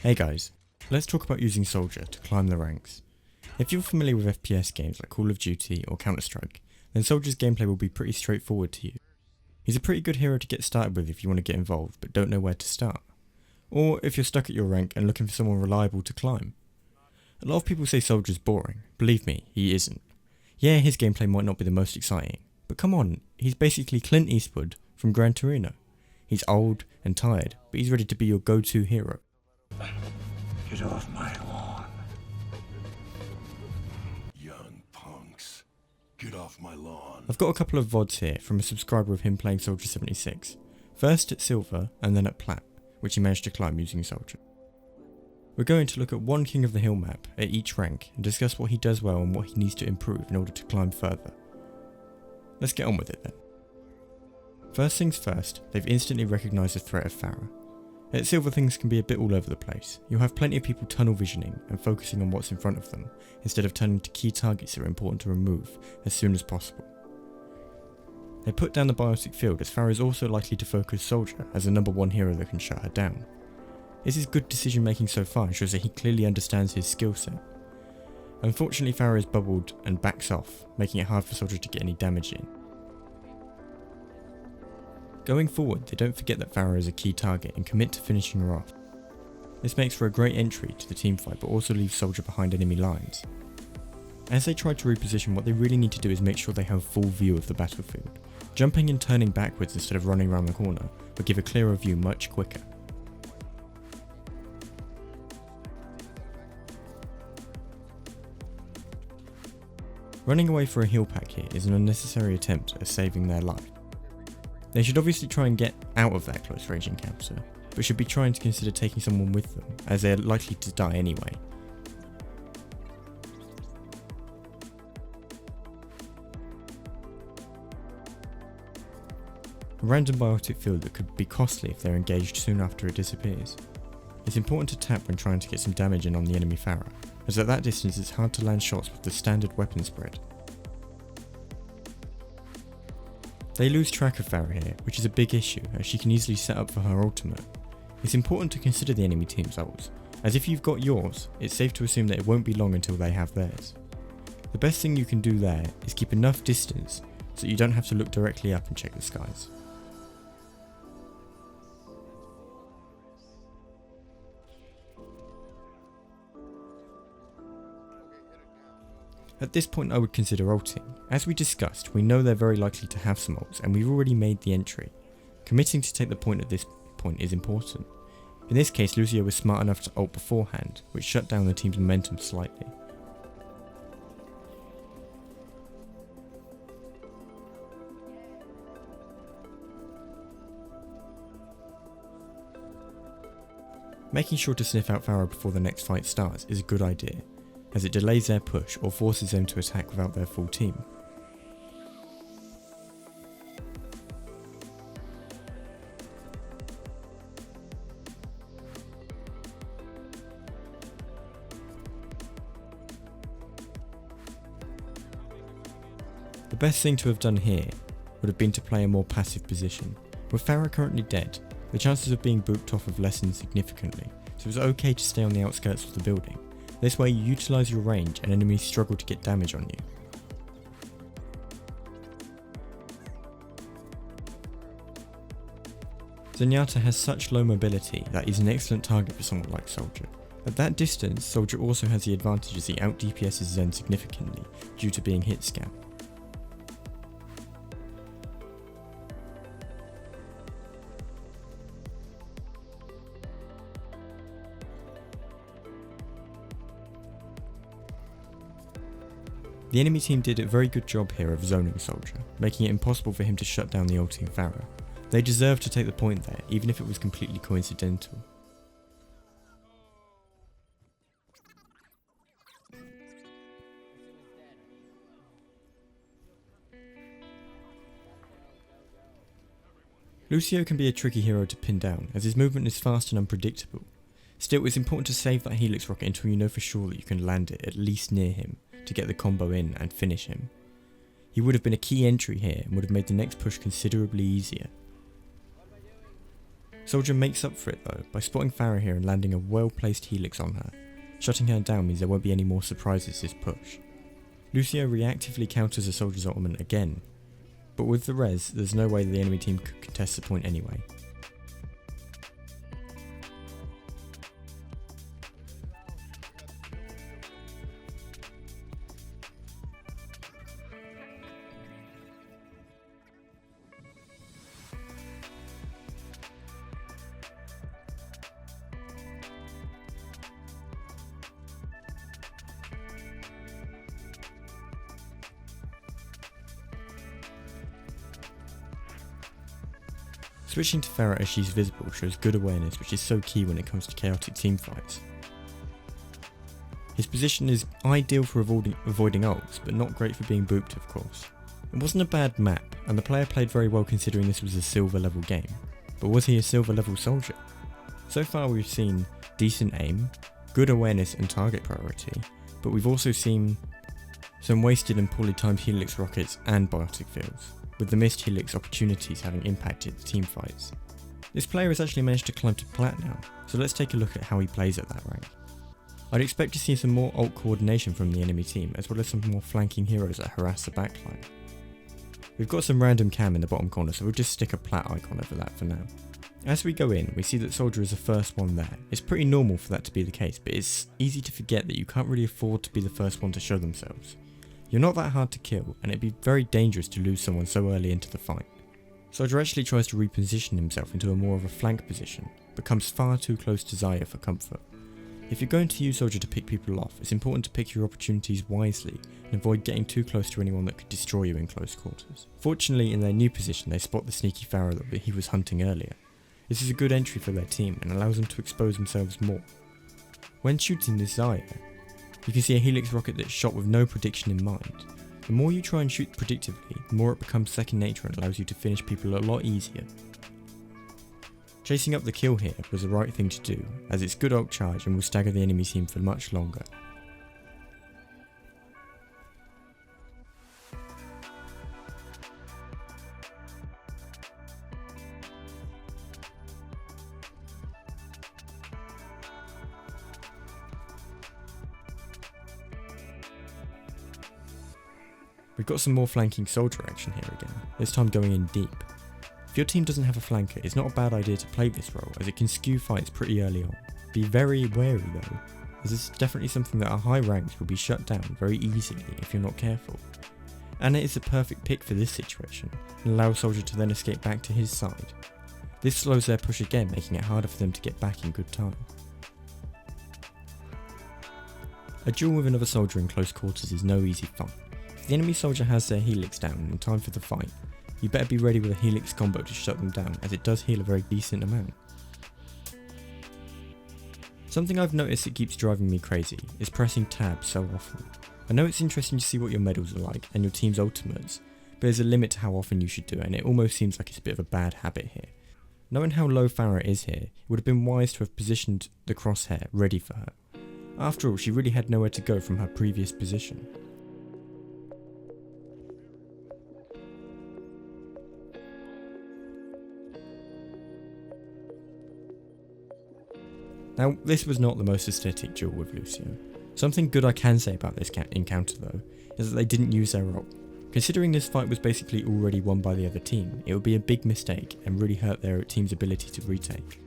Hey guys, let's talk about using Soldier to climb the ranks. If you're familiar with FPS games like Call of Duty or Counter-Strike, then Soldier's gameplay will be pretty straightforward to you. He's a pretty good hero to get started with if you want to get involved but don't know where to start. Or if you're stuck at your rank and looking for someone reliable to climb. A lot of people say Soldier's boring. Believe me, he isn't. Yeah, his gameplay might not be the most exciting, but come on, he's basically Clint Eastwood from Gran Torino. He's old and tired, but he's ready to be your go-to hero. Get off my lawn. Young punks. Get off my lawn. I've got a couple of VODs here from a subscriber of him playing Soldier 76. First at Silver and then at Plat, which he managed to climb using Soldier. We're going to look at one King of the Hill map at each rank and discuss what he does well and what he needs to improve in order to climb further. Let's get on with it then. First things first, they've instantly recognised the threat of Pharah. At Silver things can be a bit all over the place. You'll have plenty of people tunnel visioning and focusing on what's in front of them, instead of turning to key targets that are important to remove as soon as possible. They put down the biotic field as Pharah is also likely to focus Soldier as the number one hero that can shut her down. This is good decision making so far and shows that he clearly understands his skill set. Unfortunately Pharah is bubbled and backs off, making it hard for Soldier to get any damage in. Going forward, they don't forget that Pharah is a key target and commit to finishing her off. This makes for a great entry to the teamfight but also leaves Soldier behind enemy lines. As they try to reposition, what they really need to do is make sure they have full view of the battlefield. Jumping and turning backwards instead of running around the corner will give a clearer view much quicker. Running away for a heal pack here is an unnecessary attempt at saving their life. They should obviously try and get out of that close range encounter, but should be trying to consider taking someone with them, as they are likely to die anyway. A random biotic field that could be costly if they're engaged soon after it disappears. It's important to tap when trying to get some damage in on the enemy Pharah, as at that distance it's hard to land shots with the standard weapon spread. They lose track of Pharah here, which is a big issue as she can easily set up for her ultimate. It's important to consider the enemy team's ults, as if you've got yours, it's safe to assume that it won't be long until they have theirs. The best thing you can do there is keep enough distance so you don't have to look directly up and check the skies. At this point I would consider ulting. As we discussed, we know they're very likely to have some ults and we've already made the entry. Committing to take the point at this point is important. In this case Lucio was smart enough to ult beforehand, which shut down the team's momentum slightly. Making sure to sniff out Pharah before the next fight starts is a good idea, as it delays their push or forces them to attack without their full team. The best thing to have done here would have been to play a more passive position. With Pharah currently dead, the chances of being booped off have lessened significantly, so it's okay to stay on the outskirts of the building. This way you utilise your range and enemies struggle to get damage on you. Zenyatta has such low mobility that he's an excellent target for someone like Soldier. At that distance, Soldier also has the advantage as he out DPSs Zen significantly due to being hit scan. The enemy team did a very good job here of zoning Soldier, making it impossible for him to shut down the ulting Pharah. They deserved to take the point there, even if it was completely coincidental. Lucio can be a tricky hero to pin down, as his movement is fast and unpredictable. Still, it's important to save that Helix rocket until you know for sure that you can land it at least near him, to get the combo in and finish him. He would have been a key entry here and would have made the next push considerably easier. Soldier makes up for it though by spotting Farah here and landing a well placed helix on her. Shutting her down means there won't be any more surprises this push. Lucio reactively counters the Soldier's ultimate again, but with the res there's no way the enemy team could contest the point anyway. Switching to Farah as she's visible shows good awareness, which is so key when it comes to chaotic teamfights. His position is ideal for avoiding ults, but not great for being booped of course. It wasn't a bad map, and the player played very well considering this was a silver level game, but was he a silver level soldier? So far we've seen decent aim, good awareness and target priority, but we've also seen some wasted and poorly timed helix rockets and biotic fields, with the missed helix opportunities having impacted the team fights. This player has actually managed to climb to plat now, so let's take a look at how he plays at that rank. I'd expect to see some more ult coordination from the enemy team, as well as some more flanking heroes that harass the backline. We've got some random cam in the bottom corner, so we'll just stick a plat icon over that for now. As we go in, we see that Soldier is the first one there. It's pretty normal for that to be the case, but it's easy to forget that you can't really afford to be the first one to show themselves. You're not that hard to kill, and it'd be very dangerous to lose someone so early into the fight. Soldier actually tries to reposition himself into a more of a flank position, but comes far too close to Xayah for comfort. If you're going to use Soldier to pick people off, it's important to pick your opportunities wisely and avoid getting too close to anyone that could destroy you in close quarters. Fortunately, in their new position they spot the sneaky Farah that he was hunting earlier. This is a good entry for their team and allows them to expose themselves more. When shooting this Xayah, you can see a helix rocket that's shot with no prediction in mind. The more you try and shoot predictively, the more it becomes second nature and allows you to finish people a lot easier. Chasing up the kill here was the right thing to do, as it's good ult charge and will stagger the enemy team for much longer. We've got some more flanking soldier action here again, this time going in deep. If your team doesn't have a flanker, it's not a bad idea to play this role, as it can skew fights pretty early on. Be very wary though, as this is definitely something that at high ranks will be shut down very easily if you're not careful. And it is the perfect pick for this situation, and allows Soldier to then escape back to his side. This slows their push again, making it harder for them to get back in good time. A duel with another soldier in close quarters is no easy fun. If the enemy soldier has their helix down in time for the fight, you better be ready with a helix combo to shut them down, as it does heal a very decent amount. Something I've noticed that keeps driving me crazy is pressing tab so often. I know it's interesting to see what your medals are like and your team's ultimates, but there's a limit to how often you should do it, and it almost seems like it's a bit of a bad habit here. Knowing how low Farah is here, it would have been wise to have positioned the crosshair ready for her. After all, she really had nowhere to go from her previous position. Now, this was not the most aesthetic duel with Lucio. Something good I can say about this encounter though, is that they didn't use their ult. Considering this fight was basically already won by the other team, it would be a big mistake and really hurt their team's ability to retake.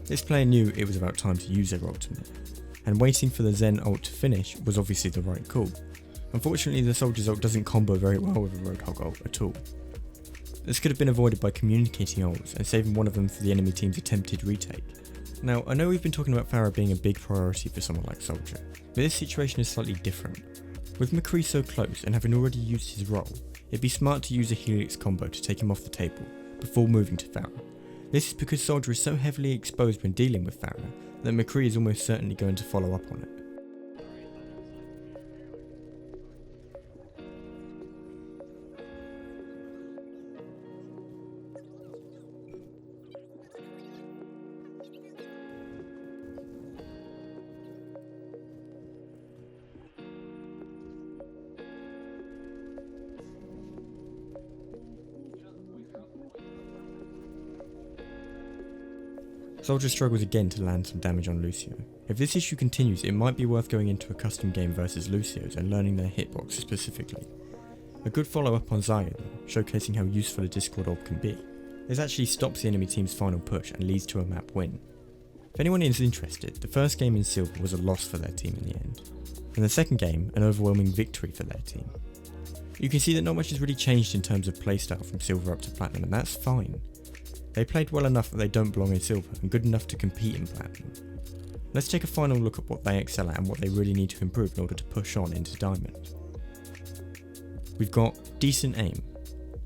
This player knew it was about time to use their ultimate, and waiting for the Zen ult to finish was obviously the right call. Unfortunately, the Soldier's ult doesn't combo very well with a Roadhog ult at all. This could have been avoided by communicating ults and saving one of them for the enemy team's attempted retake. Now, I know we've been talking about Farah being a big priority for someone like Soldier, but this situation is slightly different. With McCree so close and having already used his role, it'd be smart to use a Helix combo to take him off the table, before moving to Farah. This is because Soldier is so heavily exposed when dealing with Farah that McCree is almost certainly going to follow up on it. Soldier struggles again to land some damage on Lucio. If this issue continues, it might be worth going into a custom game versus Lucio's and learning their hitbox specifically. A good follow up on Xayah though, showcasing how useful a Discord orb can be. This actually stops the enemy team's final push and leads to a map win. If anyone is interested, the first game in Silver was a loss for their team in the end, and the second game an overwhelming victory for their team. You can see that not much has really changed in terms of playstyle from Silver up to Platinum, and that's fine. They played well enough that they don't belong in Silver, and good enough to compete in Platinum. Let's take a final look at what they excel at and what they really need to improve in order to push on into Diamond. We've got decent aim,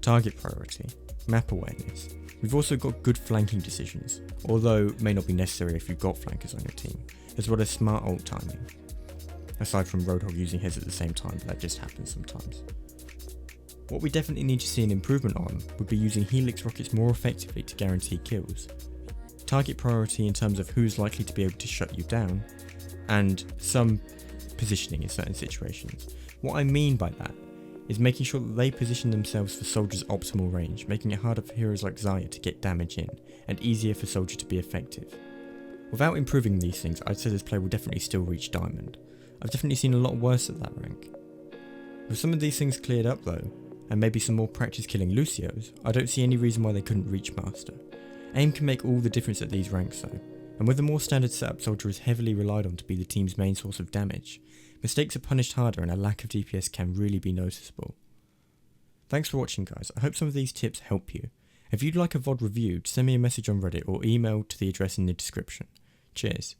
target priority, map awareness. We've also got good flanking decisions, although may not be necessary if you've got flankers on your team, as well as smart ult timing. Aside from Roadhog using his at the same time, but that just happens sometimes. What we definitely need to see an improvement on would be using Helix rockets more effectively to guarantee kills, target priority in terms of who's likely to be able to shut you down, and some positioning in certain situations. What I mean by that is making sure that they position themselves for Soldier's optimal range, making it harder for heroes like Xayah to get damage in, and easier for Soldier to be effective. Without improving these things, I'd say this player will definitely still reach Diamond. I've definitely seen a lot worse at that rank. With some of these things cleared up though, and maybe some more practice killing Lucios, I don't see any reason why they couldn't reach Master. Aim can make all the difference at these ranks though, and with a more standard setup Soldier is heavily relied on to be the team's main source of damage, mistakes are punished harder and a lack of DPS can really be noticeable. Thanks for watching guys, I hope some of these tips help you. If you'd like a VOD reviewed, send me a message on Reddit or email to the address in the description. Cheers.